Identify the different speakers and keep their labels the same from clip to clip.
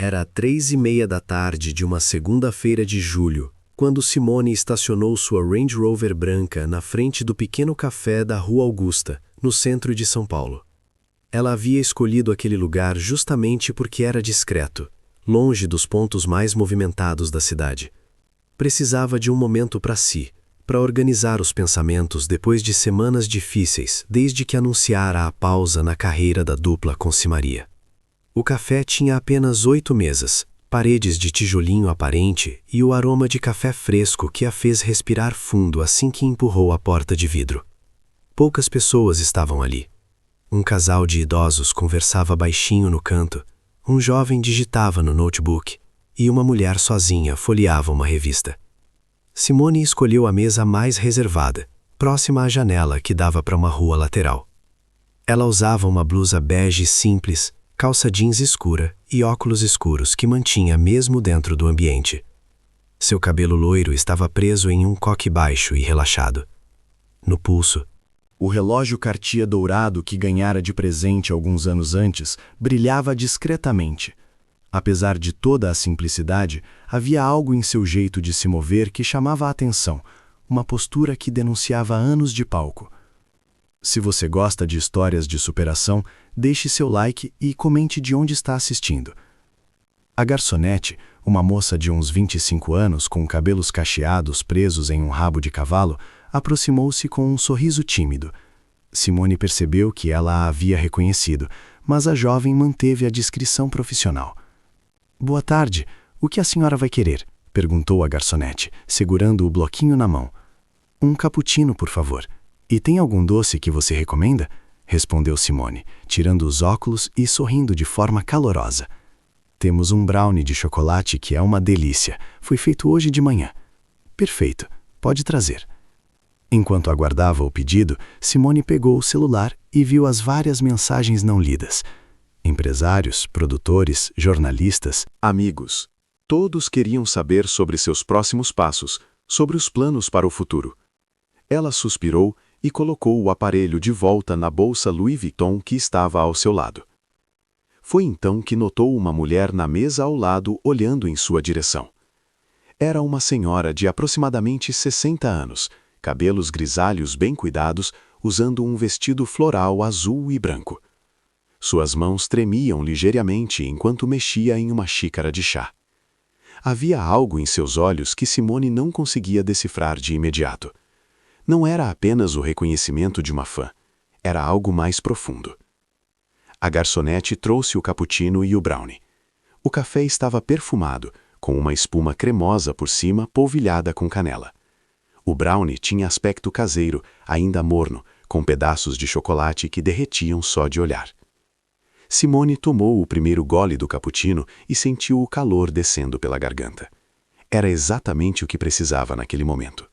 Speaker 1: Era 3:30 da tarde de uma segunda-feira de julho, quando Simone estacionou sua Range Rover branca na frente do pequeno café da Rua Augusta, no centro de São Paulo. Ela havia escolhido aquele lugar justamente porque era discreto, longe dos pontos mais movimentados da cidade. Precisava de um momento para si, para organizar os pensamentos depois de semanas difíceis, desde que anunciara a pausa na carreira da dupla com Simaria. O café tinha apenas 8 mesas, paredes de tijolinho aparente e o aroma de café fresco que a fez respirar fundo assim que empurrou a porta de vidro. Poucas pessoas estavam ali. Um casal de idosos conversava baixinho no canto, um jovem digitava no notebook e uma mulher sozinha folheava uma revista. Simone escolheu a mesa mais reservada, próxima à janela que dava para uma rua lateral. Ela usava uma blusa bege simples, calça jeans escura e óculos escuros que mantinha mesmo dentro do ambiente. Seu cabelo loiro estava preso em um coque baixo e relaxado. No pulso,
Speaker 2: o relógio Cartier dourado que ganhara de presente alguns anos antes brilhava discretamente. Apesar de toda a simplicidade, havia algo em seu jeito de se mover que chamava a atenção, uma postura que denunciava anos de palco. Se você gosta de histórias de superação, deixe seu like e comente de onde está assistindo. A garçonete, uma moça de uns 25 anos com cabelos cacheados presos em um rabo de cavalo, aproximou-se com um sorriso tímido. Simone percebeu que ela a havia reconhecido, mas a jovem manteve a discrição profissional. "Boa tarde, o que a senhora vai querer?" perguntou a garçonete, segurando o bloquinho na mão. "Um cappuccino, por favor. E tem algum doce que você recomenda?" respondeu Simone, tirando os óculos e sorrindo de forma calorosa. "Temos um brownie de chocolate que é uma delícia. Foi feito hoje de manhã." "Perfeito, pode trazer." Enquanto aguardava o pedido, Simone pegou o celular e viu as várias mensagens não lidas. Empresários, produtores, jornalistas,
Speaker 3: amigos. Todos queriam saber sobre seus próximos passos, sobre os planos para o futuro. Ela suspirou e colocou o aparelho de volta na bolsa Louis Vuitton que estava ao seu lado. Foi então que notou uma mulher na mesa ao lado olhando em sua direção. Era uma senhora de aproximadamente 60 anos, cabelos grisalhos bem cuidados, usando um vestido floral azul e branco. Suas mãos tremiam ligeiramente enquanto mexia em uma xícara de chá. Havia algo em seus olhos que Simone não conseguia decifrar de imediato. Não era apenas o reconhecimento de uma fã, era algo mais profundo. A garçonete trouxe o cappuccino e o brownie. O café estava perfumado, com uma espuma cremosa por cima polvilhada com canela. O brownie tinha aspecto caseiro, ainda morno, com pedaços de chocolate que derretiam só de olhar. Simone tomou o primeiro gole do cappuccino e sentiu o calor descendo pela garganta. Era exatamente o que precisava naquele momento.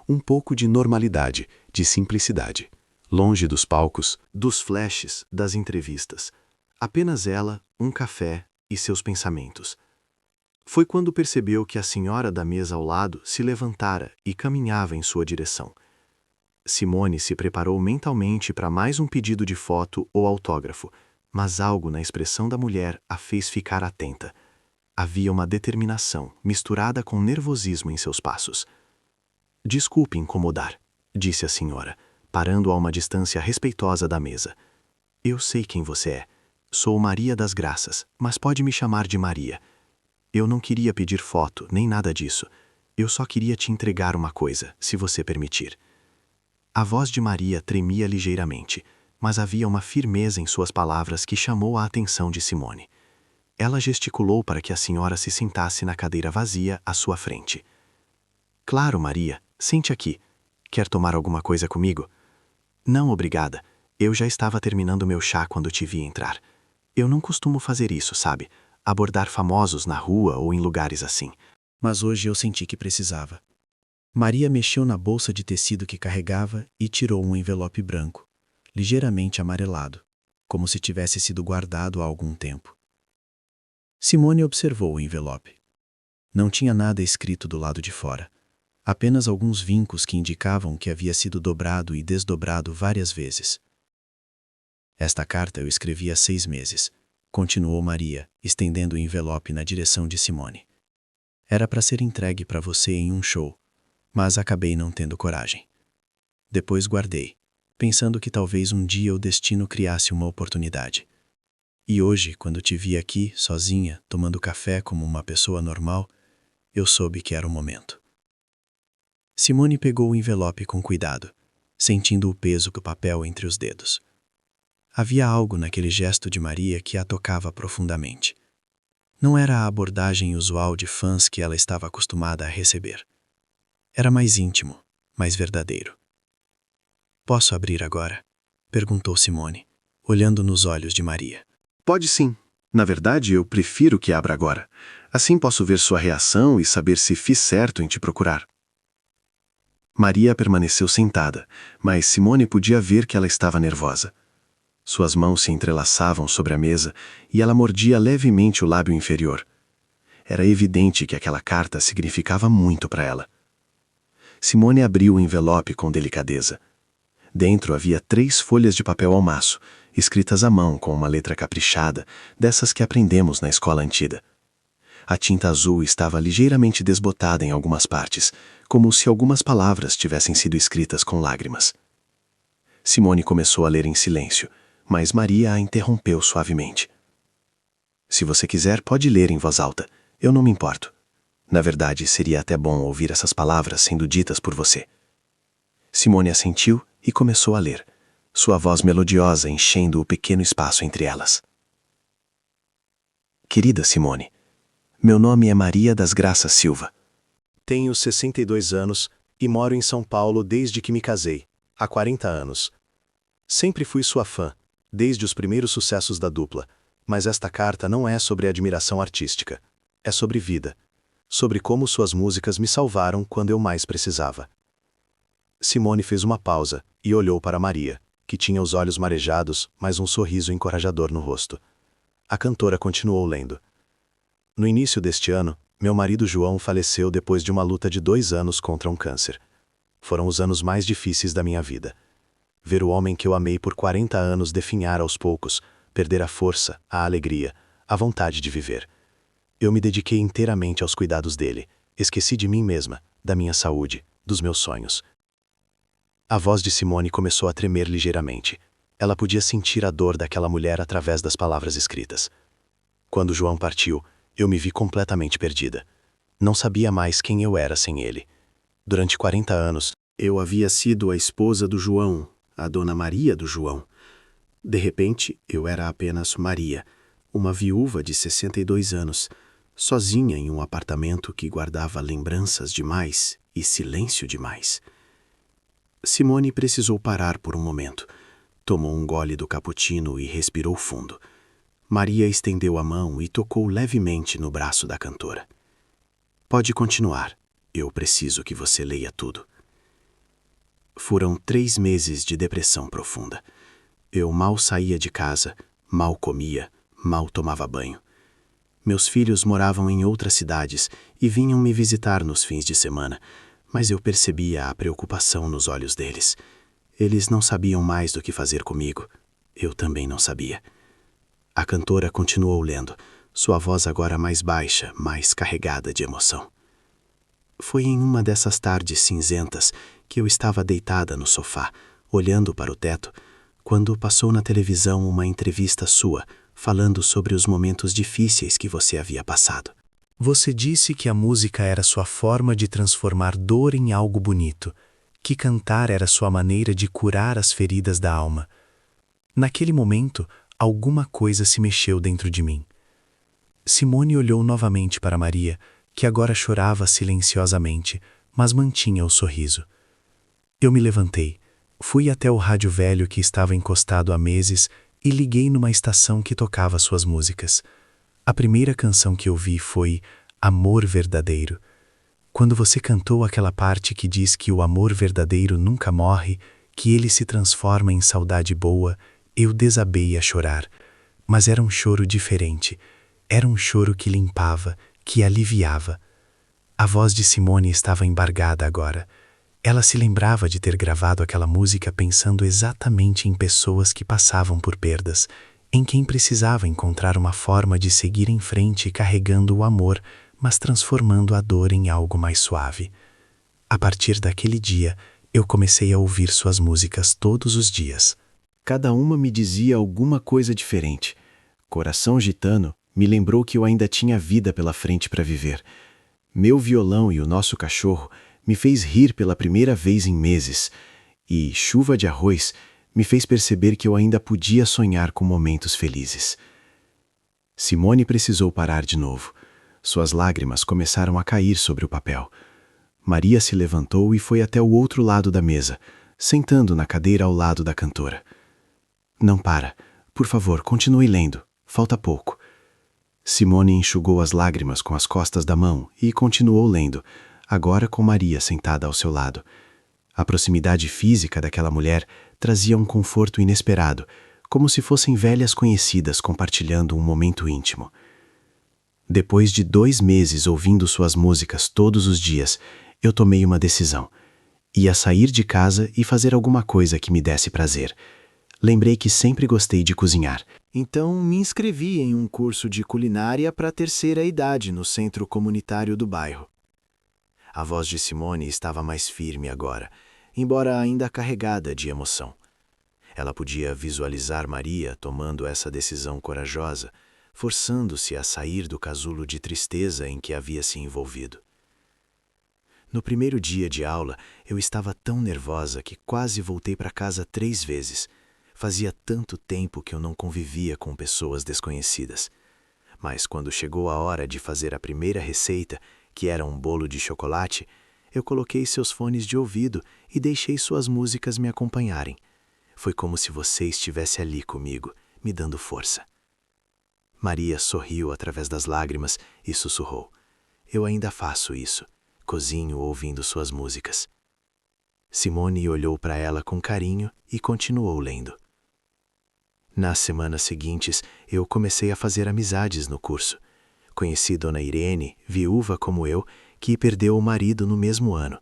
Speaker 3: Um pouco de normalidade, de simplicidade. Longe dos palcos, dos flashes, das entrevistas. Apenas ela, um café e seus pensamentos. Foi quando percebeu que a senhora da mesa ao lado se levantara e caminhava em sua direção. Simone se preparou mentalmente para mais um pedido de foto ou autógrafo, mas algo na expressão da mulher a fez ficar atenta. Havia uma determinação, misturada com nervosismo em seus passos. "Desculpe incomodar", disse a senhora, parando a uma distância respeitosa da mesa. "Eu sei quem você é. Sou Maria das Graças, mas pode me chamar de Maria. Eu não queria pedir foto, nem nada disso. Eu só queria te entregar uma coisa, se você permitir." A voz de Maria tremia ligeiramente, mas havia uma firmeza em suas palavras que chamou a atenção de Simone. Ela gesticulou para que a senhora se sentasse na cadeira vazia à sua frente. "Claro, Maria, sente aqui. Quer tomar alguma coisa comigo?" "Não, obrigada. Eu já estava terminando meu chá quando te vi entrar. Eu não costumo fazer isso, sabe? Abordar famosos na rua ou em lugares assim. Mas hoje eu senti que precisava." Maria mexeu na bolsa de tecido que carregava e tirou um envelope branco, ligeiramente amarelado, como se tivesse sido guardado há algum tempo. Simone observou o envelope. Não tinha nada escrito do lado de fora, apenas alguns vincos que indicavam que havia sido dobrado e desdobrado várias vezes. "Esta carta eu escrevi há 6 meses,
Speaker 1: continuou Maria, estendendo o envelope na direção de Simone. Era para ser entregue para você em um show, mas acabei não tendo coragem. Depois guardei, pensando que talvez um dia o destino criasse uma oportunidade. E hoje, quando te vi aqui, sozinha, tomando café como uma pessoa normal, eu soube que era o momento. Simone pegou o envelope com cuidado, sentindo o peso do papel entre os dedos. Havia algo naquele gesto de Maria que a tocava profundamente. Não era a abordagem usual de fãs que ela estava acostumada a receber. Era mais íntimo, mais verdadeiro. Posso abrir agora? Perguntou Simone, olhando nos olhos de Maria.
Speaker 3: Pode sim. Na verdade, eu prefiro que abra agora. Assim posso ver sua reação e saber se fiz certo em te procurar. Maria permaneceu sentada, mas Simone podia ver que ela estava nervosa. Suas mãos se entrelaçavam sobre a mesa e ela mordia levemente o lábio inferior. Era evidente que aquela carta significava muito para ela. Simone abriu o envelope com delicadeza. Dentro havia 3 folhas de papel ao maço, escritas à mão com uma letra caprichada, dessas que aprendemos na escola antiga. A tinta azul estava ligeiramente desbotada em algumas partes, como se algumas palavras tivessem sido escritas com lágrimas. Simone começou a ler em silêncio, mas Maria a interrompeu suavemente. Se você quiser, pode ler em voz alta. Eu não me importo. Na verdade, seria até bom ouvir essas palavras sendo ditas por você. Simone assentiu e começou a ler, sua voz melodiosa enchendo o pequeno espaço entre elas. Querida Simone, meu nome é Maria das Graças Silva. Tenho 62 anos e moro em São Paulo desde que me casei, há 40 anos. Sempre fui sua fã, desde os primeiros sucessos da dupla, mas esta carta não é sobre admiração artística. É sobre vida, sobre como suas músicas me salvaram quando eu mais precisava. Simone fez uma pausa e olhou para Maria, que tinha os olhos marejados, mas um sorriso encorajador no rosto. A cantora continuou lendo. No início deste ano, meu marido João faleceu depois de uma luta de 2 anos contra um câncer. Foram os anos mais difíceis da minha vida. Ver o homem que eu amei por 40 anos definhar aos poucos, perder a força, a alegria, a vontade de viver. Eu me dediquei inteiramente aos cuidados dele, esqueci de mim mesma, da minha saúde, dos meus sonhos. A voz de Simone começou a tremer ligeiramente. Ela podia sentir a dor daquela mulher através das palavras escritas. Quando João partiu, eu me vi completamente perdida. Não sabia mais quem eu era sem ele. Durante 40 anos, eu havia sido a esposa do João, a dona Maria do João. De repente, eu era apenas Maria, uma viúva de 62 anos, sozinha em um apartamento que guardava lembranças demais e silêncio demais. Simone precisou parar por um momento. Tomou um gole do cappuccino e respirou fundo. Maria estendeu a mão e tocou levemente no braço da cantora. Pode continuar. Eu preciso que você leia tudo. Foram 3 meses de depressão profunda. Eu mal saía de casa, mal comia, mal tomava banho. Meus filhos moravam em outras cidades e vinham me visitar nos fins de semana, mas eu percebia a preocupação nos olhos deles. Eles não sabiam mais do que fazer comigo. Eu também não sabia. A cantora continuou lendo, sua voz agora mais baixa, mais carregada de emoção. Foi em uma dessas tardes cinzentas que eu estava deitada no sofá, olhando para o teto, quando passou na televisão uma entrevista sua, falando sobre os momentos difíceis que você havia passado. Você disse que a música era sua forma de transformar dor em algo bonito, que cantar era sua maneira de curar as feridas da alma. Naquele momento, alguma coisa se mexeu dentro de mim. Simone olhou novamente para Maria, que agora chorava silenciosamente, mas mantinha o sorriso. Eu me levantei, fui até o rádio velho que estava encostado há meses e liguei numa estação que tocava suas músicas. A primeira canção que ouvi foi Amor Verdadeiro. Quando você cantou aquela parte que diz que o amor verdadeiro nunca morre, que ele se transforma em saudade boa, eu desabei a chorar. Mas era um choro diferente. Era um choro que limpava, que aliviava. A voz de Simone estava embargada agora. Ela se lembrava de ter gravado aquela música pensando exatamente em pessoas que passavam por perdas,
Speaker 2: em quem precisava encontrar uma forma de seguir em frente carregando o amor, mas transformando a dor em algo mais suave. A partir daquele dia, eu comecei a ouvir suas músicas todos os dias.
Speaker 1: Cada uma me dizia alguma coisa diferente. Coração Gitano me lembrou que eu ainda tinha vida pela frente para viver. Meu violão e o nosso cachorro me fez rir pela primeira vez em meses. E Chuva de Arroz me fez perceber que eu ainda podia sonhar com momentos felizes. Simone precisou parar de novo. Suas lágrimas começaram a cair sobre o papel. Maria se levantou e foi até o outro lado da mesa, sentando na cadeira ao lado da cantora. Não para. Por favor, continue lendo. Falta pouco. Simone enxugou as lágrimas com as costas da mão e continuou lendo, agora com Maria sentada ao seu lado. A proximidade física daquela mulher trazia um conforto inesperado, como se fossem velhas conhecidas compartilhando um momento íntimo. Depois de 2 meses ouvindo suas músicas todos os dias, eu tomei uma decisão. Ia sair de casa e fazer alguma coisa que me desse prazer. Lembrei que sempre gostei de cozinhar. Então me inscrevi em um curso de culinária para a terceira idade no centro comunitário do bairro. A voz de Simone estava mais firme agora, embora ainda carregada de emoção. Ela podia visualizar Maria tomando essa decisão corajosa, forçando-se a sair do casulo de tristeza em que havia se envolvido. No primeiro dia de aula, eu estava tão nervosa que quase voltei para casa 3 vezes. Fazia tanto tempo que eu não convivia com pessoas desconhecidas. Mas quando chegou a hora de fazer a primeira receita, que era um bolo de chocolate, eu coloquei seus fones de ouvido e deixei suas músicas me acompanharem. Foi como se você estivesse ali comigo, me dando força. Maria sorriu através das lágrimas e sussurrou. Eu ainda faço isso, cozinho ouvindo suas músicas. Simone olhou para ela com carinho e continuou lendo. Nas semanas seguintes, eu comecei a fazer amizades no curso. Conheci Dona Irene, viúva como eu, que perdeu o marido no mesmo ano.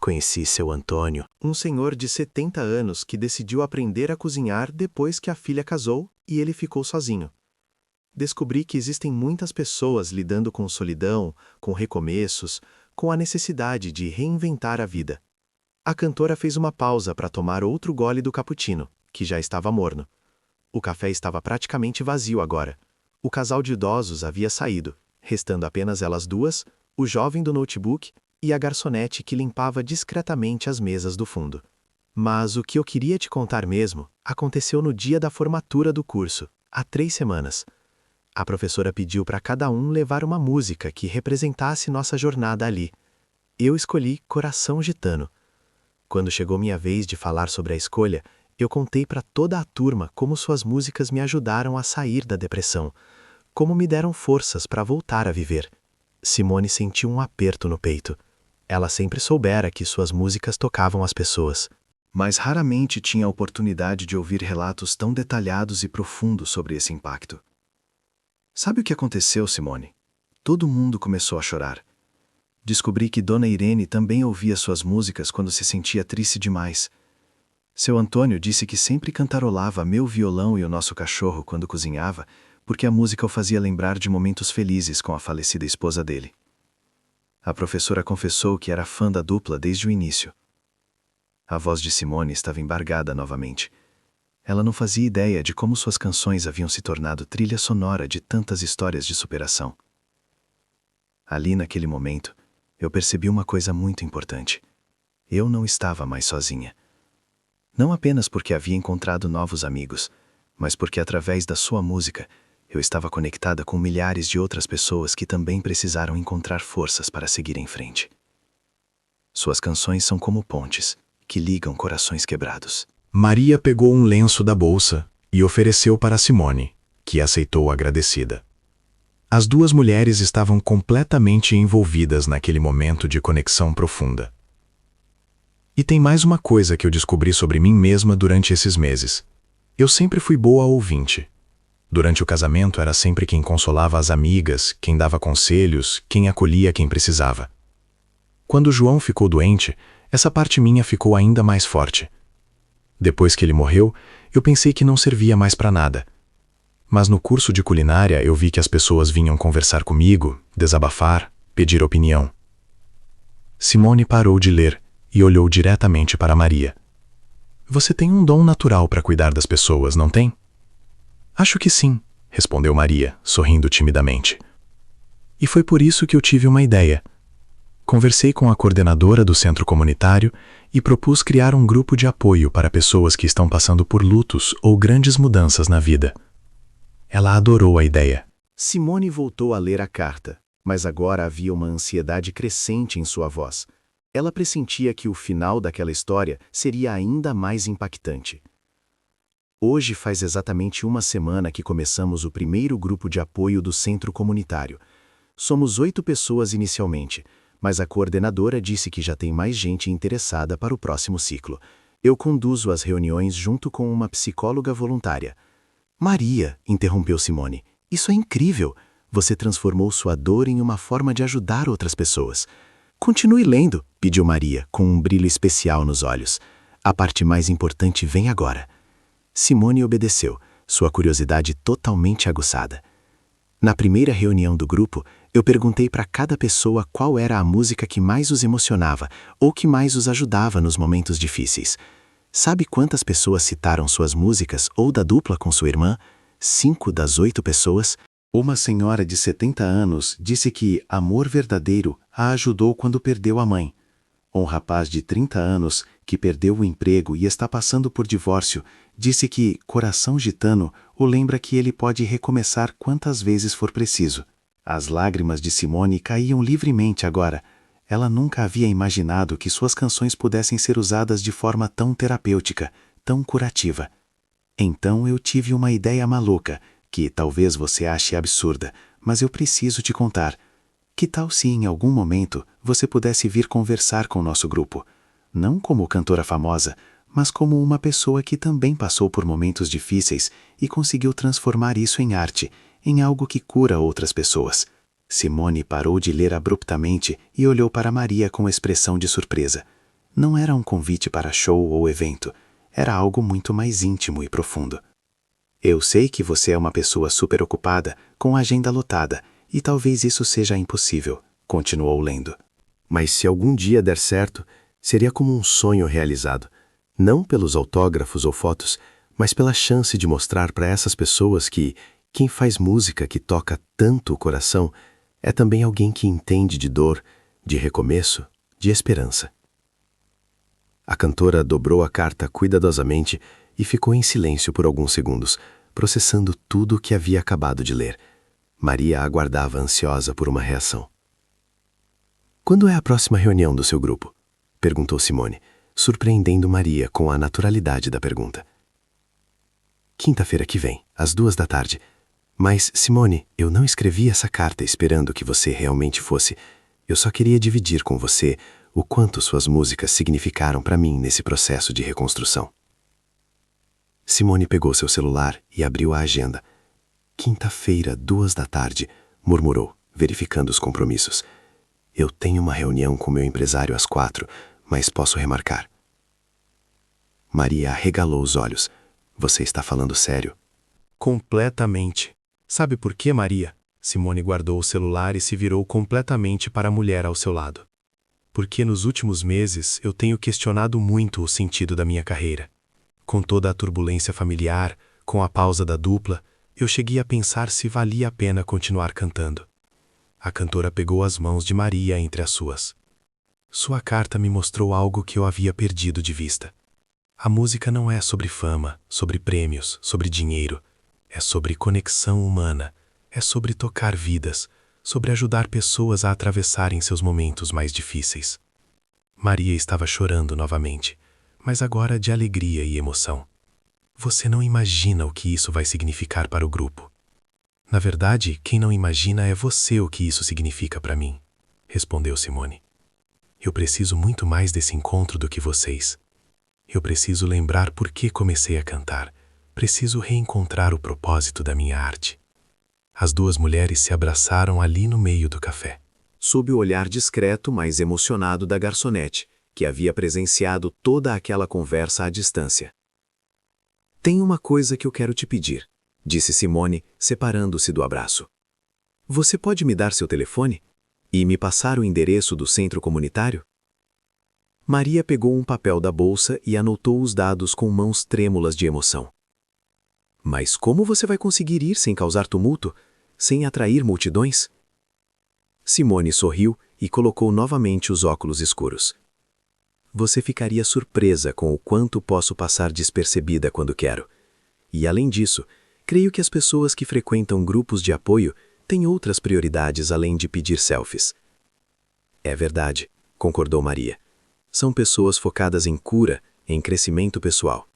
Speaker 1: Conheci seu Antônio, um senhor de 70 anos que decidiu aprender a cozinhar depois que a filha casou e ele ficou sozinho. Descobri que existem muitas pessoas lidando com solidão, com recomeços, com a necessidade de reinventar a vida. A cantora fez uma pausa para tomar outro gole do cappuccino, que já estava morno. O café estava praticamente vazio agora. O casal de idosos havia saído, restando apenas elas duas, o jovem do notebook e a garçonete que limpava discretamente as mesas do fundo. Mas o que eu queria te contar mesmo aconteceu no dia da formatura do curso, há 3 semanas. A professora pediu para cada um levar uma música que representasse nossa jornada ali. Eu escolhi Coração Gitano. Quando chegou minha vez de falar sobre a escolha, eu contei para toda a turma como suas músicas me ajudaram a sair da depressão, como me deram forças para voltar a viver. Simone sentiu um aperto no peito. Ela sempre soubera que suas músicas tocavam as pessoas, mas raramente tinha a oportunidade de ouvir relatos tão detalhados e profundos sobre esse impacto. Sabe o que aconteceu, Simone? Todo mundo começou a chorar. Descobri que Dona Irene também ouvia suas músicas quando se sentia triste demais. Seu Antônio disse que sempre cantarolava Meu Violão e o Nosso Cachorro quando cozinhava, porque a música o fazia lembrar de momentos felizes com a falecida esposa dele. A professora confessou que era fã da dupla desde o início. A voz de Simone estava embargada novamente. Ela não fazia ideia de como suas canções haviam se tornado trilha sonora de tantas histórias de superação. Ali naquele momento, eu percebi uma coisa muito importante. Eu não estava mais sozinha. Não apenas porque havia encontrado novos amigos, mas porque através da sua música, eu estava conectada com milhares de outras pessoas que também precisaram encontrar forças para seguir em frente. Suas canções são como pontes, que ligam corações quebrados.
Speaker 2: Maria pegou um lenço da bolsa e ofereceu para Simone, que aceitou agradecida. As 2 mulheres estavam completamente envolvidas naquele momento de conexão profunda. E tem mais uma coisa que eu descobri sobre mim mesma durante esses meses. Eu sempre fui boa ouvinte. Durante o casamento era sempre quem consolava as amigas, quem dava conselhos, quem acolhia quem precisava. Quando João ficou doente, essa parte minha ficou ainda mais forte. Depois que ele morreu, eu pensei que não servia mais para nada. Mas no curso de culinária eu vi que as pessoas vinham conversar comigo, desabafar, pedir opinião. Simone parou de ler e olhou diretamente para Maria. Você tem um dom natural para cuidar das pessoas, não tem? Acho que sim, respondeu Maria, sorrindo timidamente. E foi por isso que eu tive uma ideia. Conversei com a coordenadora do centro comunitário e propus criar um grupo de apoio para pessoas que estão passando por lutos ou grandes mudanças na vida. Ela adorou a ideia.
Speaker 3: Simone voltou a ler a carta, mas agora havia uma ansiedade crescente em sua voz. Ela pressentia que o final daquela história seria ainda mais impactante. Hoje faz exatamente uma semana que começamos o primeiro grupo de apoio do centro comunitário. Somos 8 pessoas inicialmente, mas a coordenadora disse que já tem mais gente interessada para o próximo ciclo. Eu conduzo as reuniões junto com uma psicóloga voluntária. Maria, interrompeu Simone, isso é incrível. Você transformou sua dor em uma forma de ajudar outras pessoas. Continue lendo, pediu Maria, com um brilho especial nos olhos. A parte mais importante vem agora. Simone obedeceu, sua curiosidade totalmente aguçada. Na primeira reunião do grupo, eu perguntei para cada pessoa qual era a música que mais os emocionava ou que mais os ajudava nos momentos difíceis. Sabe quantas pessoas citaram suas músicas ou da dupla com sua irmã? 5 das 8 pessoas. Uma senhora de 70 anos disse que Amor Verdadeiro a ajudou quando perdeu a mãe. Um rapaz de 30 anos, que perdeu o emprego e está passando por divórcio, disse que Coração Gitano o lembra que ele pode recomeçar quantas vezes for preciso. As lágrimas de Simone caíam livremente agora. Ela nunca havia imaginado que suas canções pudessem ser usadas de forma tão terapêutica, tão curativa. Então eu tive uma ideia maluca, que talvez você ache absurda, mas eu preciso te contar. Que tal se em algum momento você pudesse vir conversar com o nosso grupo? Não como cantora famosa, mas como uma pessoa que também passou por momentos difíceis e conseguiu transformar isso em arte, em algo que cura outras pessoas. Simone parou de ler abruptamente e olhou para Maria com expressão de surpresa. Não era um convite para show ou evento, era algo muito mais íntimo e profundo. Eu sei que você é uma pessoa super ocupada, com a agenda lotada, e talvez isso seja impossível, continuou lendo. Mas se algum dia der certo, seria como um sonho realizado. Não pelos autógrafos ou fotos, mas pela chance de mostrar para essas pessoas que quem faz música que toca tanto o coração é também alguém que entende de dor, de recomeço, de esperança. A cantora dobrou a carta cuidadosamente e ficou em silêncio por alguns segundos, processando tudo o que havia acabado de ler. Maria aguardava ansiosa por uma reação. Quando é a próxima reunião do seu grupo? Perguntou Simone, surpreendendo Maria com a naturalidade da pergunta. Quinta-feira que vem, às 14h. Mas, Simone, eu não escrevi essa carta esperando que você realmente fosse. Eu só queria dividir com você o quanto suas músicas significaram para mim nesse processo de reconstrução. Simone pegou seu celular e abriu a agenda. Quinta-feira, 14h, murmurou, verificando os compromissos. Eu tenho uma reunião com meu empresário às 4h, mas posso remarcar. Maria arregalou os olhos. Você está falando sério?
Speaker 2: Completamente. Sabe por quê, Maria? Simone guardou o celular e se virou completamente para a mulher ao seu lado. Porque nos últimos meses eu tenho questionado muito o sentido da minha carreira. Com toda a turbulência familiar, com a pausa da dupla, eu cheguei a pensar se valia a pena continuar cantando. A cantora pegou as mãos de Maria entre as suas. Sua carta me mostrou algo que eu havia perdido de vista. A música não é sobre fama, sobre prêmios, sobre dinheiro. É sobre conexão humana, é sobre tocar vidas, sobre ajudar pessoas a atravessarem seus momentos mais difíceis. Maria estava chorando novamente, mas agora de alegria e emoção. Você não imagina o que isso vai significar para o grupo. Na verdade, quem não imagina é você o que isso significa para mim, respondeu Simone. Eu preciso muito mais desse encontro do que vocês. Eu preciso lembrar por que comecei a cantar. Preciso reencontrar o propósito da minha arte. As duas mulheres se abraçaram ali no meio do café.
Speaker 1: Sob o olhar discreto, mas emocionado da garçonete, que havia presenciado toda aquela conversa à distância. Tem uma coisa que eu quero te pedir. disse Simone, separando-se do abraço. Você pode me dar seu telefone? E me passar o endereço do centro comunitário? Maria pegou um papel da bolsa e anotou os dados com mãos trêmulas de emoção. Mas como você vai conseguir ir sem causar tumulto, sem atrair multidões? Simone sorriu e colocou novamente os óculos escuros. Você ficaria surpresa com o quanto posso passar despercebida quando quero. E além disso, creio que as pessoas que frequentam grupos de apoio têm outras prioridades além de pedir selfies. É verdade, concordou Maria. São pessoas focadas em cura, em crescimento pessoal.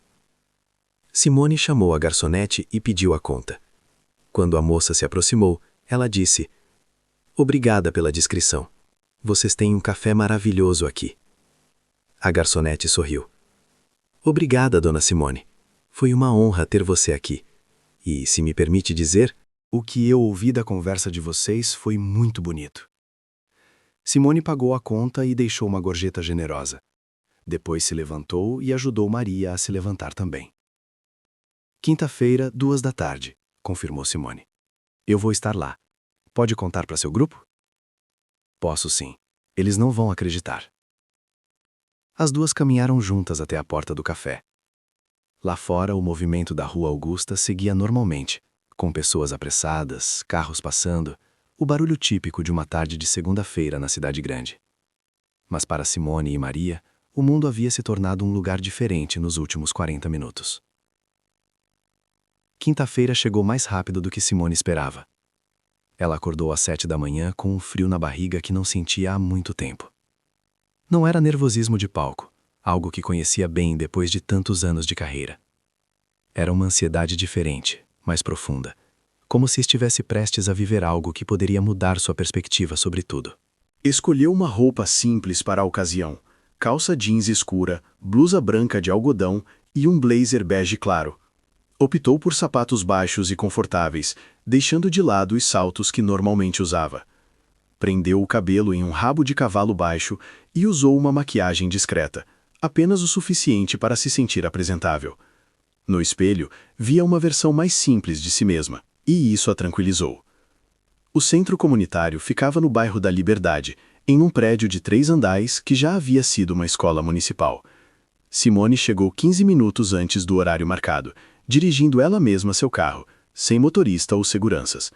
Speaker 1: Simone chamou a garçonete e pediu a conta. Quando a moça se aproximou, ela disse: Obrigada pela descrição. Vocês têm um café maravilhoso aqui. A garçonete sorriu. Obrigada, dona Simone. Foi uma honra ter você aqui. E, se me permite dizer,
Speaker 2: o que eu ouvi da conversa de vocês foi muito bonito. Simone pagou a conta e deixou uma gorjeta generosa. Depois se levantou e ajudou Maria a se levantar também. Quinta-feira, 14h, confirmou Simone. Eu vou estar lá. Pode contar para seu grupo? Posso sim. Eles não vão acreditar. As duas caminharam juntas até a porta do café. Lá fora, o movimento da Rua Augusta seguia normalmente, com pessoas apressadas, carros passando, o barulho típico de uma tarde de segunda-feira na cidade grande. Mas para Simone e Maria, o mundo havia se tornado um lugar diferente nos últimos 40 minutos. Quinta-feira chegou mais rápido do que Simone esperava. Ela acordou às 7h com um frio na barriga que não sentia há muito tempo. Não era nervosismo de palco, algo que conhecia bem depois de tantos anos de carreira. Era uma ansiedade diferente, mais profunda, como se estivesse prestes a viver algo que poderia mudar sua perspectiva sobre tudo.
Speaker 3: Escolheu uma roupa simples para a ocasião, calça jeans escura, blusa branca de algodão e um blazer bege claro. Optou por sapatos baixos e confortáveis, deixando de lado os saltos que normalmente usava. Prendeu o cabelo em um rabo de cavalo baixo e usou uma maquiagem discreta, apenas o suficiente para se sentir apresentável. No espelho, via uma versão mais simples de si mesma, e isso a tranquilizou. O centro comunitário ficava no bairro da Liberdade, em um prédio de 3 andares que já havia sido uma escola municipal. Simone chegou 15 minutos antes do horário marcado, dirigindo ela mesma seu carro, sem motorista ou seguranças.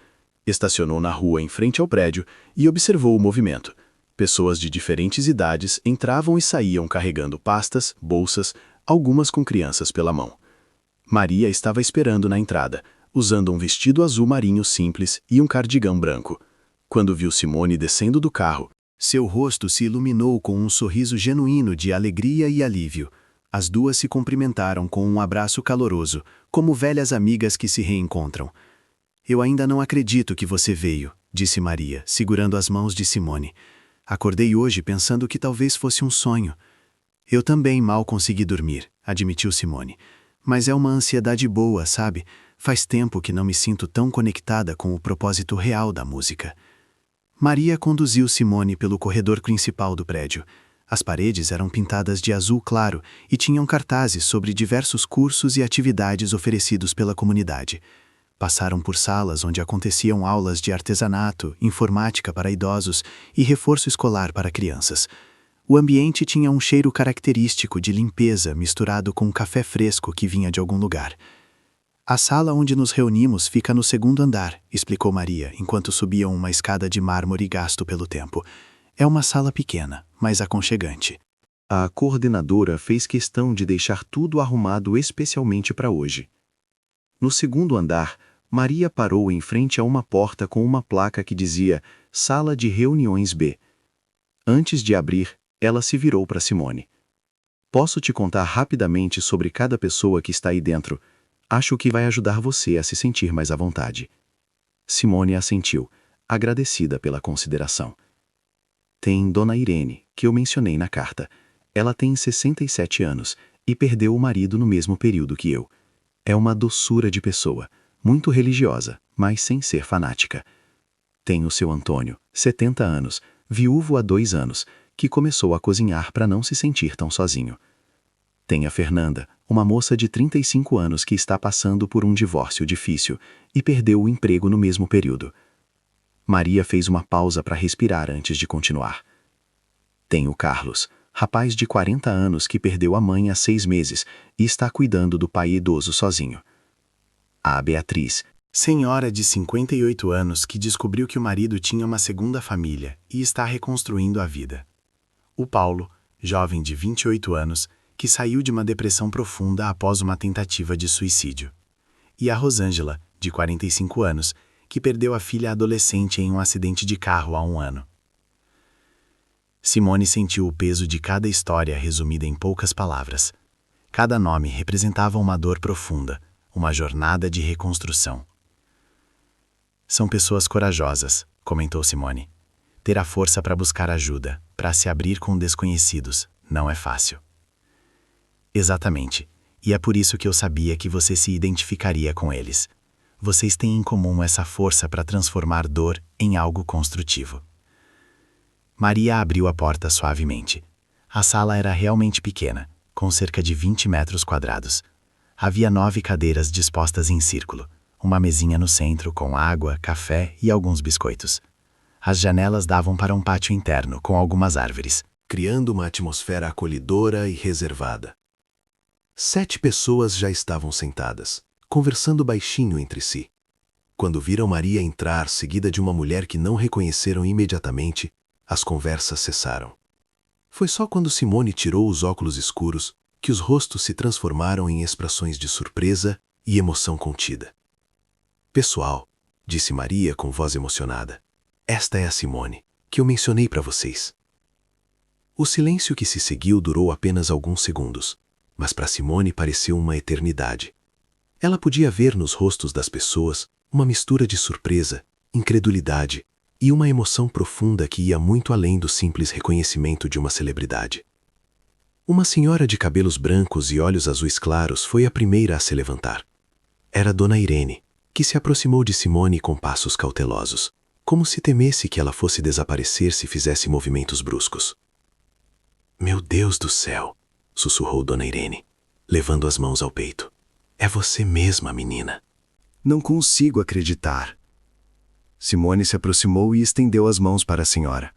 Speaker 3: Estacionou na rua em frente ao prédio e observou o movimento. Pessoas de diferentes idades entravam e saíam carregando pastas, bolsas, algumas com crianças pela mão. Maria estava esperando na entrada, usando um vestido azul marinho simples e um cardigão branco. Quando viu Simone descendo do carro, seu rosto se iluminou com um sorriso genuíno de alegria e alívio. As duas se cumprimentaram com um abraço caloroso, como velhas amigas que se reencontram. Eu ainda não acredito que você veio, disse Maria, segurando as mãos de Simone. Acordei hoje pensando que talvez fosse um sonho. Eu também mal consegui dormir, admitiu Simone. Mas é uma ansiedade boa, sabe? Faz tempo que não me sinto tão conectada com o propósito real da música. Maria conduziu Simone pelo corredor principal do prédio. As paredes eram pintadas de azul claro e tinham cartazes sobre diversos cursos e atividades oferecidos pela comunidade. Passaram por salas onde aconteciam aulas de artesanato, informática para idosos e reforço escolar para crianças. O ambiente tinha um cheiro característico de limpeza misturado com café fresco que vinha de algum lugar. A sala onde nos reunimos fica no 2º andar, explicou Maria, enquanto subiam uma escada de mármore gasto pelo tempo. É uma sala pequena, mas aconchegante.
Speaker 2: A coordenadora fez questão de deixar tudo arrumado especialmente para hoje. No 2º andar, Maria parou em frente a uma porta com uma placa que dizia Sala de Reuniões B. Antes de abrir, ela se virou para Simone. Posso te contar rapidamente sobre cada pessoa que está aí dentro. Acho que vai ajudar você a se sentir mais à vontade. Simone assentiu, agradecida pela consideração. Tem Dona Irene, que eu mencionei na carta. Ela tem 67 anos e perdeu o marido no mesmo período que eu. É uma doçura de pessoa, muito religiosa, mas sem ser fanática. Tem o seu Antônio, 70 anos, viúvo há 2 anos, que começou a cozinhar para não se sentir tão sozinho.
Speaker 3: Tem a Fernanda, uma moça de 35 anos que está passando por um divórcio difícil e perdeu o emprego no mesmo período. Maria fez uma pausa para respirar antes de continuar. Tem o Carlos, rapaz de 40 anos que perdeu a mãe há 6 meses e está cuidando do pai idoso sozinho. Há a Beatriz, senhora de 58 anos que descobriu que o marido tinha uma segunda família e está reconstruindo a vida. O Paulo, jovem de 28 anos, que saiu de uma depressão profunda após uma tentativa de suicídio. E a Rosângela, de 45 anos, que perdeu a filha adolescente em um acidente de carro há 1 ano. Simone sentiu o peso de cada história resumida em poucas palavras. Cada nome representava uma dor profunda, uma jornada de reconstrução. São pessoas corajosas, comentou Simone. Ter a força para buscar ajuda, para se abrir com desconhecidos, não é fácil. Exatamente, e é por isso que eu sabia que você se identificaria com eles. Vocês têm em comum essa força para transformar dor em algo construtivo. Maria abriu a porta suavemente. A sala era realmente pequena, com cerca de 20 metros quadrados. Havia 9 cadeiras dispostas em círculo, uma mesinha no centro com água, café e alguns biscoitos. As janelas davam para um pátio interno com algumas árvores,
Speaker 1: criando uma atmosfera acolhedora e reservada. 7 pessoas já estavam sentadas, conversando baixinho entre si. Quando viram Maria entrar, seguida de uma mulher que não reconheceram imediatamente, as conversas cessaram. Foi só quando Simone tirou os óculos escuros que os rostos se transformaram em expressões de surpresa e emoção contida. Pessoal, disse Maria com voz emocionada, esta é a Simone, que eu mencionei para vocês. O silêncio que se seguiu durou apenas alguns segundos, mas para Simone pareceu uma eternidade. Ela podia ver nos rostos das pessoas uma mistura de surpresa, incredulidade e uma emoção profunda que ia muito além do simples reconhecimento de uma celebridade. Uma senhora de cabelos brancos e olhos azuis claros foi a primeira a se levantar. Era Dona Irene, que se aproximou de Simone com passos cautelosos, como se temesse que ela fosse desaparecer se fizesse movimentos bruscos. Meu Deus do céu! Sussurrou Dona Irene, levando as mãos ao peito. É você mesma, menina.
Speaker 2: Não consigo acreditar. Simone se aproximou e estendeu as mãos para a senhora.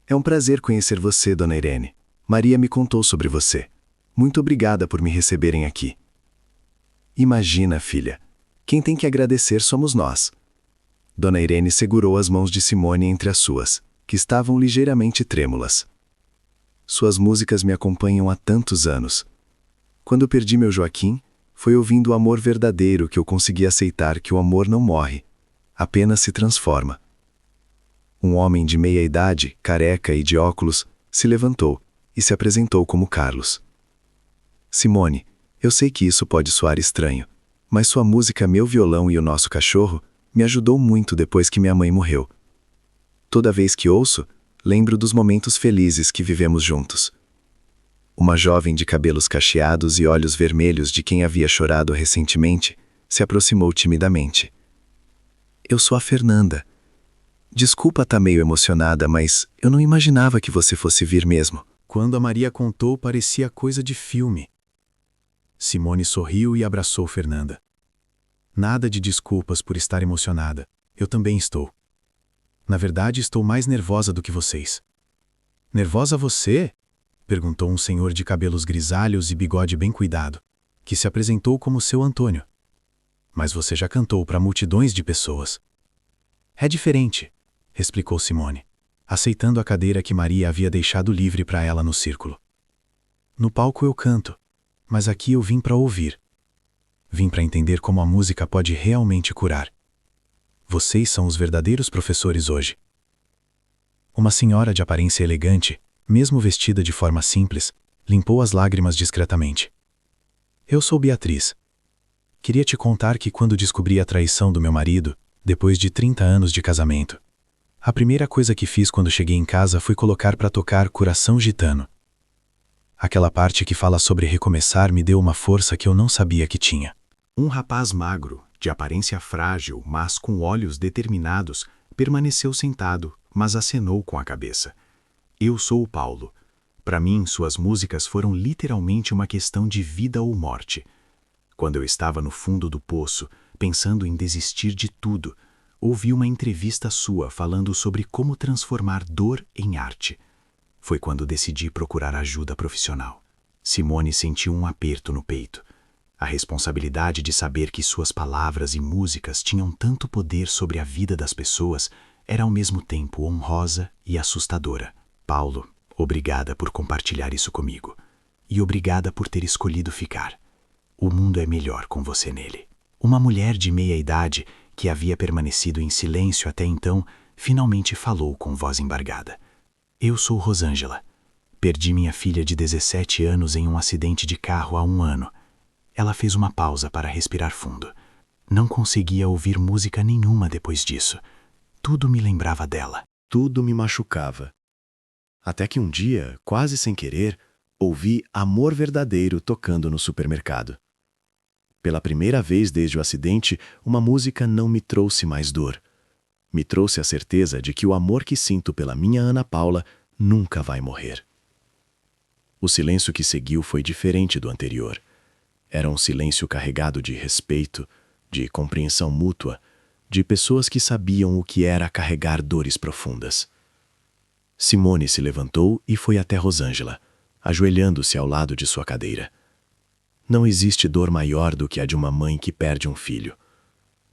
Speaker 2: É um prazer conhecer você, Dona Irene. Maria me contou sobre você. Muito obrigada por me receberem aqui. Imagina, filha. Quem tem que agradecer somos nós. Dona Irene segurou as mãos de Simone entre as suas, que estavam ligeiramente trêmulas. Suas músicas me acompanham há tantos anos. Quando perdi meu Joaquim, foi ouvindo o amor verdadeiro que eu consegui aceitar que o amor não morre, apenas se transforma. Um homem de meia idade, careca e de óculos, se levantou e se apresentou como Carlos. Simone, eu sei que isso pode soar estranho, mas sua música Meu Violão e o Nosso Cachorro me ajudou muito depois que minha mãe morreu. Toda vez que ouço, lembro dos momentos felizes que vivemos juntos. Uma jovem de cabelos cacheados e olhos vermelhos de quem havia chorado recentemente se aproximou timidamente. Eu sou a Fernanda. Desculpa estar meio emocionada, mas eu não imaginava que você fosse vir mesmo.
Speaker 3: Quando a Maria contou, parecia coisa de filme. Simone sorriu e abraçou Fernanda. Nada de desculpas por estar emocionada. Eu também estou. Na verdade, estou mais nervosa do que vocês. Nervosa você? Perguntou um senhor de cabelos grisalhos e bigode bem cuidado, que se apresentou como seu Antônio. Mas você já cantou para multidões de pessoas. É diferente, explicou Simone, aceitando a cadeira que Maria havia deixado livre para ela no círculo. No palco eu canto, mas aqui eu vim para ouvir. Vim para entender como a música pode realmente curar. Vocês são os verdadeiros professores hoje. Uma senhora de aparência elegante, mesmo vestida de forma simples, limpou as lágrimas discretamente. Eu sou Beatriz. Queria te contar que quando descobri a traição do meu marido, depois de 30 anos de casamento, a primeira coisa que fiz quando cheguei em casa foi colocar para tocar Coração Gitano. Aquela parte que fala sobre recomeçar me deu uma força que eu não sabia que tinha.
Speaker 2: Um rapaz magro, de aparência frágil, mas com olhos determinados, permaneceu sentado, mas acenou com a cabeça. Eu sou o Paulo. Para mim, suas músicas foram literalmente uma questão de vida ou morte. Quando eu estava no fundo do poço, pensando em desistir de tudo, ouvi uma entrevista sua falando sobre como transformar dor em arte. Foi quando decidi procurar ajuda profissional. Simone sentiu um aperto no peito. A responsabilidade de saber que suas palavras e músicas tinham tanto poder sobre a vida das pessoas era ao mesmo tempo honrosa e assustadora. Paulo, obrigada por compartilhar isso comigo. E obrigada por ter escolhido ficar. O mundo é melhor com você nele. Uma mulher de meia idade, que havia permanecido em silêncio até então, finalmente falou com voz embargada. Eu sou Rosângela. Perdi minha filha de 17 anos em um acidente de carro há 1 ano. Ela fez uma pausa para respirar fundo. Não conseguia ouvir música nenhuma depois disso. Tudo me lembrava dela.
Speaker 3: Tudo me machucava. Até que um dia, quase sem querer, ouvi Amor Verdadeiro tocando no supermercado. Pela primeira vez desde o acidente, uma música não me trouxe mais dor. Me trouxe a certeza de que o amor que sinto pela minha Ana Paula nunca vai morrer. O silêncio que seguiu foi diferente do anterior. Era um silêncio carregado de respeito, de compreensão mútua, de pessoas que sabiam o que era carregar dores profundas. Simone se levantou e foi até Rosângela, ajoelhando-se ao lado de sua cadeira. Não existe dor maior do que a de uma mãe que perde um filho.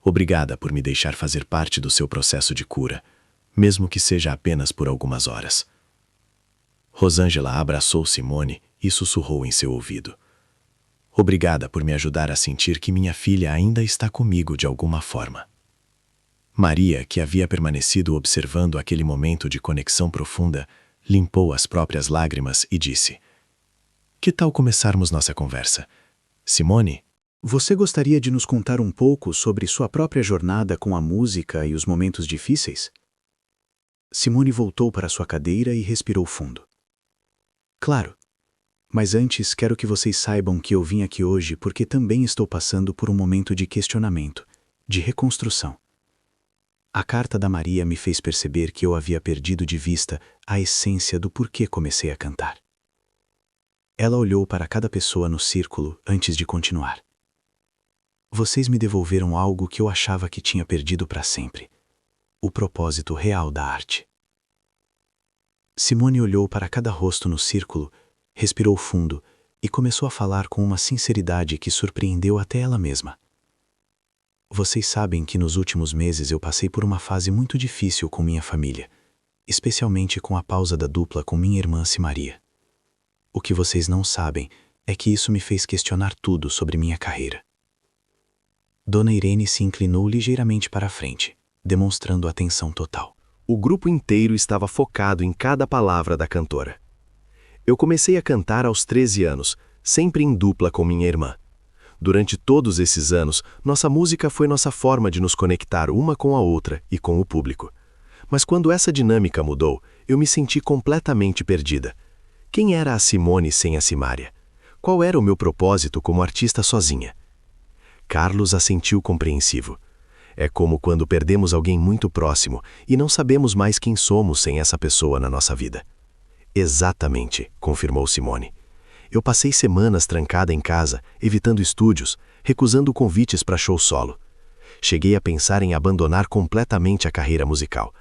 Speaker 3: Obrigada por me deixar fazer parte do seu processo de cura, mesmo que seja apenas por algumas horas. Rosângela abraçou Simone e sussurrou em seu ouvido. Obrigada por me ajudar a sentir que minha filha ainda está comigo de alguma forma. Maria, que havia permanecido observando aquele momento de conexão profunda, limpou as próprias lágrimas e disse: Que tal começarmos nossa conversa? Simone,
Speaker 4: você gostaria de nos contar um pouco sobre sua própria jornada com a música e os momentos difíceis? Simone voltou para sua cadeira e respirou fundo. Claro, mas antes quero que vocês saibam que eu vim aqui hoje porque também estou passando por um momento de questionamento, de reconstrução. A carta da Maria me fez perceber que eu havia perdido de vista a essência do porquê comecei a cantar. Ela olhou para cada pessoa no círculo antes de continuar. Vocês me devolveram algo que eu achava que tinha perdido para sempre. O propósito real da arte. Simone olhou para cada rosto no círculo, respirou fundo e começou a falar com uma sinceridade que surpreendeu até ela mesma. Vocês sabem que nos últimos meses eu passei por uma fase muito difícil com minha família, especialmente com a pausa da dupla com minha irmã Maria. O que vocês não sabem é que isso me fez questionar tudo sobre minha carreira. Dona Irene se inclinou ligeiramente para a frente, demonstrando atenção total.
Speaker 1: O grupo inteiro estava focado em cada palavra da cantora. Eu comecei a cantar aos 13 anos, sempre em dupla com minha irmã. Durante todos esses anos, nossa música foi nossa forma de nos conectar uma com a outra e com o público. Mas quando essa dinâmica mudou, eu me senti completamente perdida. Quem era a Simone sem a Simária? Qual era o meu propósito como artista sozinha? Carlos assentiu compreensivo. É como quando perdemos alguém muito próximo e não sabemos mais quem somos sem essa pessoa na nossa vida. Exatamente, confirmou Simone. Eu passei semanas trancada em casa, evitando estúdios, recusando convites para show solo. Cheguei a pensar em abandonar completamente a carreira musical.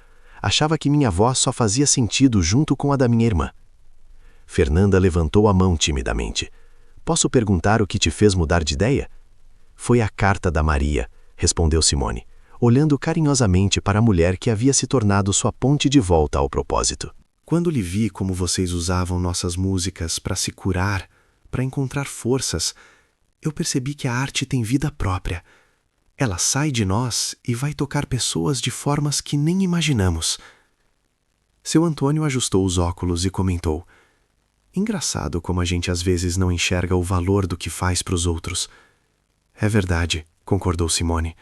Speaker 1: Achava que minha voz só fazia sentido junto com a da minha irmã. Fernanda levantou a mão timidamente. Posso perguntar o que te fez mudar de ideia? Foi a carta da Maria, respondeu Simone, olhando carinhosamente para a mulher que havia se tornado sua ponte de volta ao propósito. Quando lhe vi como vocês usavam nossas músicas para se curar, para encontrar forças, eu percebi que a arte tem vida própria. Ela sai de nós e vai tocar pessoas de formas que nem imaginamos. Seu Antônio ajustou os óculos e comentou: Engraçado como a gente às vezes não enxerga o valor do que faz para os outros. É verdade, concordou Simone.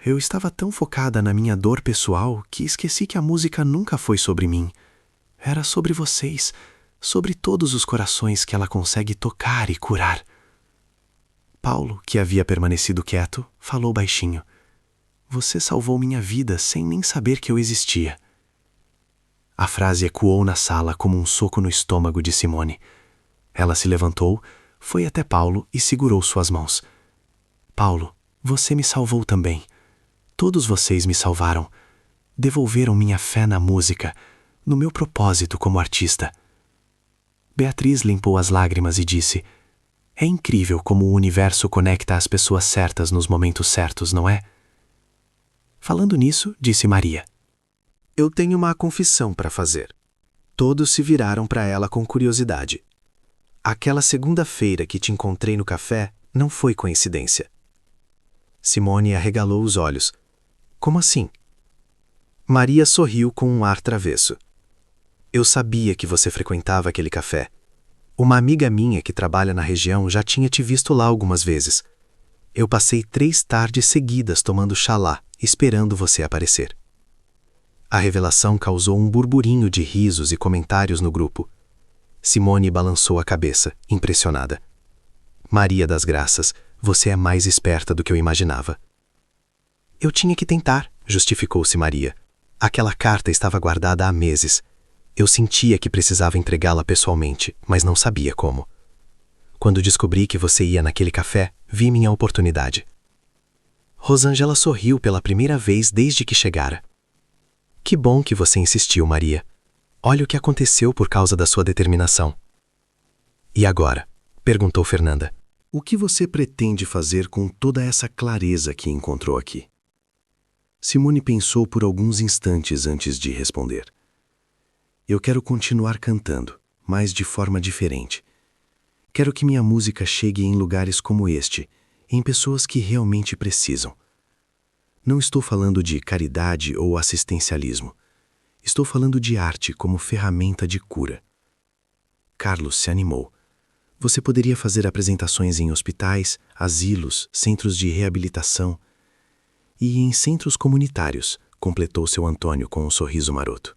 Speaker 1: Eu estava tão focada na minha dor pessoal que esqueci que a música nunca foi sobre mim. Era sobre vocês, sobre todos os corações que ela consegue tocar e curar. Paulo, que havia permanecido quieto, falou baixinho. Você salvou minha vida sem nem saber que eu existia. A frase ecoou na sala como um soco no estômago de Simone. Ela se levantou, foi até Paulo e segurou suas mãos. Paulo, você me salvou também. Todos vocês me salvaram. Devolveram minha fé na música, no meu propósito como artista. Beatriz limpou as lágrimas e disse: é incrível como o universo conecta as pessoas certas nos momentos certos, não é? Falando nisso, disse Maria: eu tenho uma confissão para fazer. Todos se viraram para ela com curiosidade. Aquela segunda-feira que te encontrei no café não foi coincidência. Simone arregalou os olhos. Como assim? Maria sorriu com um ar travesso. Eu sabia que você frequentava aquele café. Uma amiga minha que trabalha na região já tinha te visto lá algumas vezes. Eu passei 3 tardes seguidas tomando chá lá, esperando você aparecer. A revelação causou um burburinho de risos e comentários no grupo. Simone balançou a cabeça, impressionada. Maria das Graças, você é mais esperta do que eu imaginava. Eu tinha que tentar, justificou-se Maria. Aquela carta estava guardada há meses. Eu sentia que precisava entregá-la pessoalmente, mas não sabia como. Quando descobri que você ia naquele café, vi minha oportunidade. Rosângela sorriu pela primeira vez desde que chegara. Que bom que você insistiu, Maria. Olha o que aconteceu por causa da sua determinação. E agora? Perguntou Fernanda.
Speaker 2: O que você pretende fazer com toda essa clareza que encontrou aqui? Simone pensou por alguns instantes antes de responder. Eu quero continuar cantando, mas de forma diferente. Quero que minha música chegue em lugares como este, em pessoas que realmente precisam. Não estou falando de caridade ou assistencialismo. Estou falando de arte como ferramenta de cura. Carlos se animou. Você poderia fazer apresentações em hospitais, asilos, centros de reabilitação e em centros comunitários, completou seu Antônio com um sorriso maroto.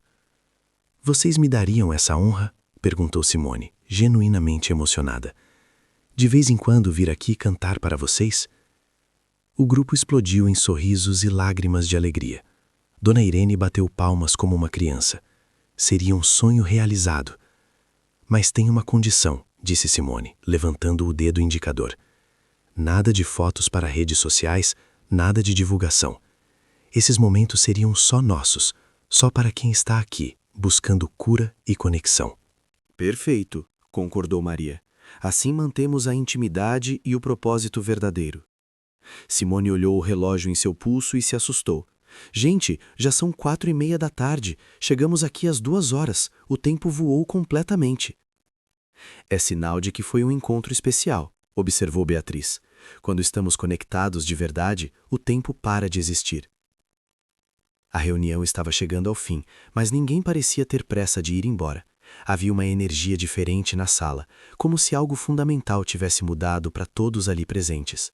Speaker 2: Vocês me dariam essa honra? Perguntou Simone, genuinamente emocionada. De vez em quando vir aqui cantar para vocês? O grupo explodiu em sorrisos e lágrimas de alegria. Dona Irene bateu palmas como uma criança. Seria um sonho realizado. Mas tem uma condição, disse Simone, levantando o dedo indicador. Nada de fotos para redes sociais, nada de divulgação. Esses momentos seriam só nossos, só para quem está aqui, buscando cura e conexão.
Speaker 4: Perfeito, concordou Maria. Assim mantemos a intimidade e o propósito verdadeiro. Simone olhou o relógio em seu pulso e se assustou. Gente, já são 4:30 da tarde. Chegamos aqui às 2 horas. O tempo voou completamente. É sinal de que foi um encontro especial, observou Beatriz. Quando estamos conectados de verdade, o tempo para de existir. A reunião estava chegando ao fim, mas ninguém parecia ter pressa de ir embora. Havia uma energia diferente na sala, como se algo fundamental tivesse mudado para todos ali presentes.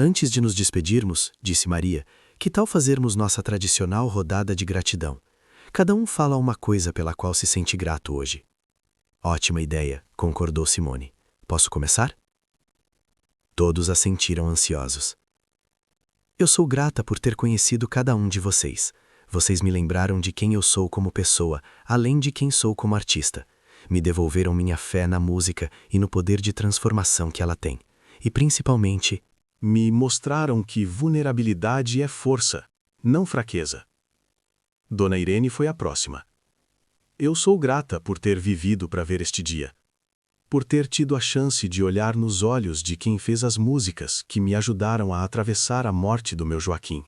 Speaker 4: Antes de nos despedirmos, disse Maria, que tal fazermos nossa tradicional rodada de gratidão? Cada um fala uma coisa pela qual se sente grato hoje. Ótima ideia, concordou Simone. Posso começar? Todos assentiram ansiosos. Eu sou grata por ter conhecido cada um de vocês. Vocês me lembraram de quem eu sou como pessoa, além de quem sou como artista. Me devolveram minha fé na música e no poder de transformação que ela tem. E principalmente,
Speaker 3: me mostraram que vulnerabilidade é força, não fraqueza. Dona Irene foi a próxima. Eu sou grata por ter vivido para ver este dia. Por ter tido a chance de olhar nos olhos de quem fez as músicas que me ajudaram a atravessar a morte do meu Joaquim.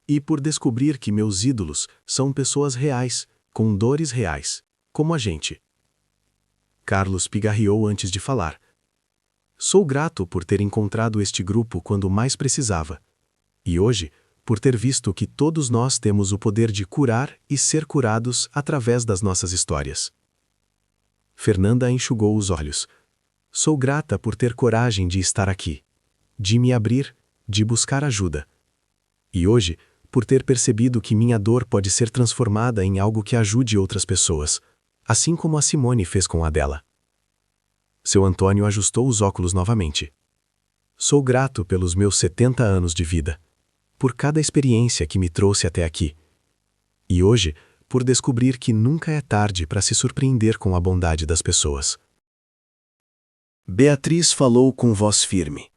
Speaker 3: E por descobrir que meus ídolos são pessoas reais, com dores reais, como a gente. Carlos pigarreou antes de falar. Sou grato por ter encontrado este grupo quando mais precisava. E hoje, por ter visto que todos nós temos o poder de curar e ser curados através das nossas histórias. Fernanda enxugou os olhos. Sou grata por ter coragem de estar aqui, de me abrir, de buscar ajuda. E hoje, por ter percebido que minha dor pode ser transformada em algo que ajude outras pessoas, assim como a Simone fez com a dela. Seu Antônio ajustou os óculos novamente. Sou grato pelos meus 70 anos de vida, por cada experiência que me trouxe até aqui. E hoje,
Speaker 1: por descobrir que nunca é tarde para se surpreender com a bondade das pessoas.
Speaker 2: Beatriz falou com voz firme.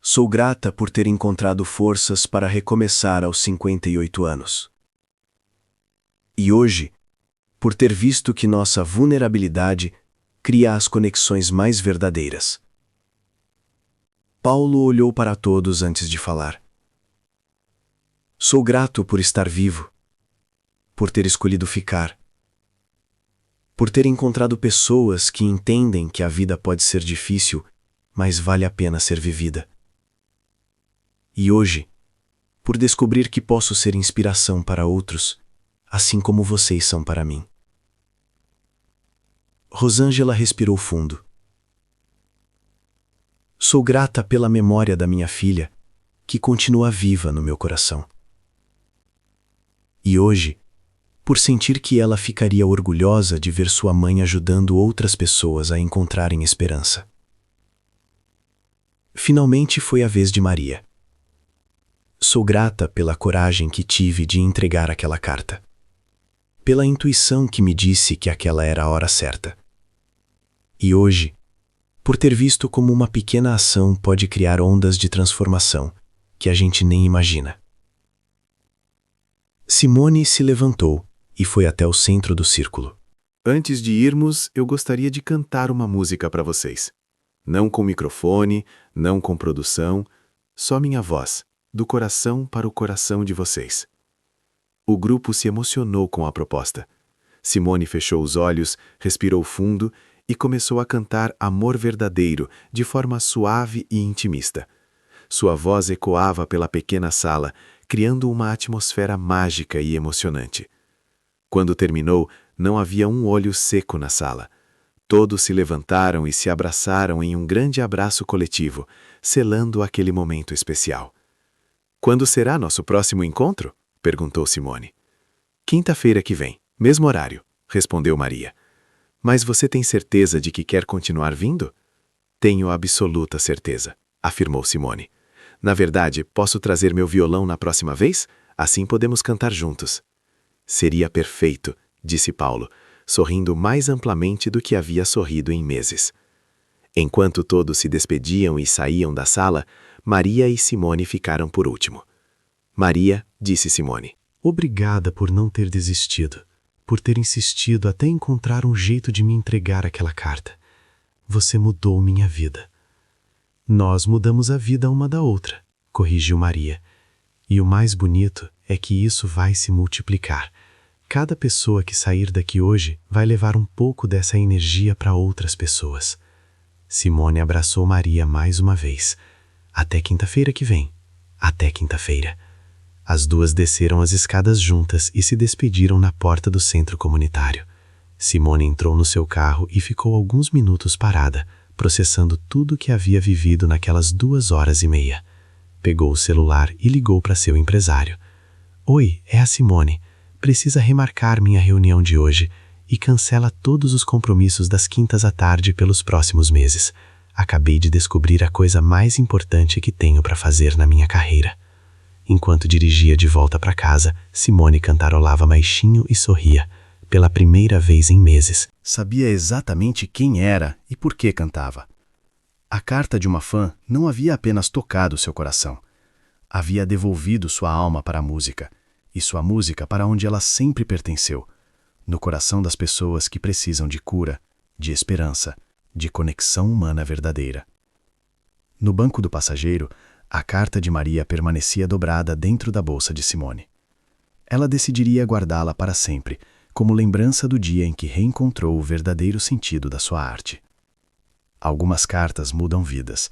Speaker 2: Sou grata por ter encontrado forças para recomeçar aos 58 anos. E hoje, por ter visto que nossa vulnerabilidade cria as conexões mais verdadeiras. Paulo olhou para todos antes de falar. Sou grato por estar vivo, por ter escolhido ficar, por ter encontrado pessoas que entendem que a vida pode ser difícil, mas vale a pena ser vivida. E hoje, por descobrir que posso ser inspiração para outros, assim como vocês são para mim. Rosângela respirou fundo. Sou grata pela memória da minha filha, que continua viva no meu coração. E hoje, por sentir que ela ficaria orgulhosa de ver sua mãe ajudando outras pessoas a encontrarem esperança. Finalmente foi a vez de Maria. Sou grata pela coragem que tive de entregar aquela carta. Pela intuição que me disse que aquela era a hora certa. E hoje, por ter visto como uma pequena ação pode criar ondas de transformação que a gente nem imagina. Simone se levantou e foi até o centro do círculo.
Speaker 3: Antes de irmos, eu gostaria de cantar uma música para vocês. Não com microfone, não com produção, só minha voz, do coração para o coração de vocês. O grupo se emocionou com a proposta. Simone fechou os olhos, respirou fundo e começou a cantar Amor Verdadeiro de forma suave e intimista. Sua voz ecoava pela pequena sala, criando uma atmosfera mágica e emocionante. Quando terminou, não havia um olho seco na sala. Todos se levantaram e se abraçaram em um grande abraço coletivo, selando aquele momento especial. Quando será nosso próximo encontro? Perguntou Simone. Quinta-feira que vem, mesmo horário, respondeu Maria. Mas você tem certeza de que quer continuar vindo? Tenho absoluta certeza, afirmou Simone. Na verdade, posso trazer meu violão na próxima vez? Assim podemos cantar juntos. Seria perfeito, disse Paulo, sorrindo mais amplamente do que havia sorrido em meses. Enquanto todos se despediam e saíam da sala, Maria e Simone ficaram por último. Maria, disse Simone.
Speaker 1: Obrigada por não ter desistido, por ter insistido até encontrar um jeito de me entregar aquela carta. Você mudou minha vida. Nós mudamos a vida uma da outra, corrigiu Maria. E o mais bonito é que isso vai se multiplicar. Cada pessoa que sair daqui hoje vai levar um pouco dessa energia para outras pessoas. Simone abraçou Maria mais uma vez. Até quinta-feira que vem. Até quinta-feira. As duas desceram as escadas juntas e se despediram na porta do centro comunitário. Simone entrou no seu carro e ficou alguns minutos parada, processando tudo o que havia vivido naquelas 2h30. Pegou o celular e ligou para seu empresário. Oi, é a Simone. Precisa remarcar minha reunião de hoje e cancela todos os compromissos das quintas à tarde pelos próximos meses. Acabei de descobrir a coisa mais importante que tenho para fazer na minha carreira. Enquanto dirigia de volta para casa, Simone cantarolava baixinho e sorria, pela primeira vez em meses.
Speaker 2: Sabia exatamente quem era e por que cantava. A carta de uma fã não havia apenas tocado seu coração. Havia devolvido sua alma para a música, e sua música para onde ela sempre pertenceu, no coração das pessoas que precisam de cura, de esperança, de conexão humana verdadeira. No banco do passageiro, a carta de Maria permanecia dobrada dentro da bolsa de Simone. Ela decidiria guardá-la para sempre, como lembrança do dia em que reencontrou o verdadeiro sentido da sua arte. Algumas cartas mudam vidas.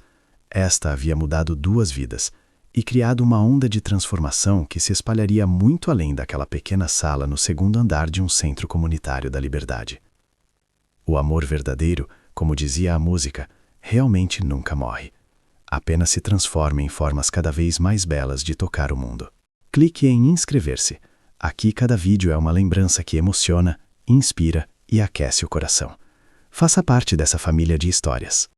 Speaker 2: Esta havia mudado 2 vidas e criado uma onda de transformação que se espalharia muito além daquela pequena sala no 2º andar de um centro comunitário da Liberdade. O amor verdadeiro, como dizia a música, realmente nunca morre. Apenas se transforma em formas cada vez mais belas de tocar o mundo. Clique em inscrever-se. Aqui cada vídeo é uma lembrança que emociona, inspira e aquece o coração. Faça parte dessa família de histórias.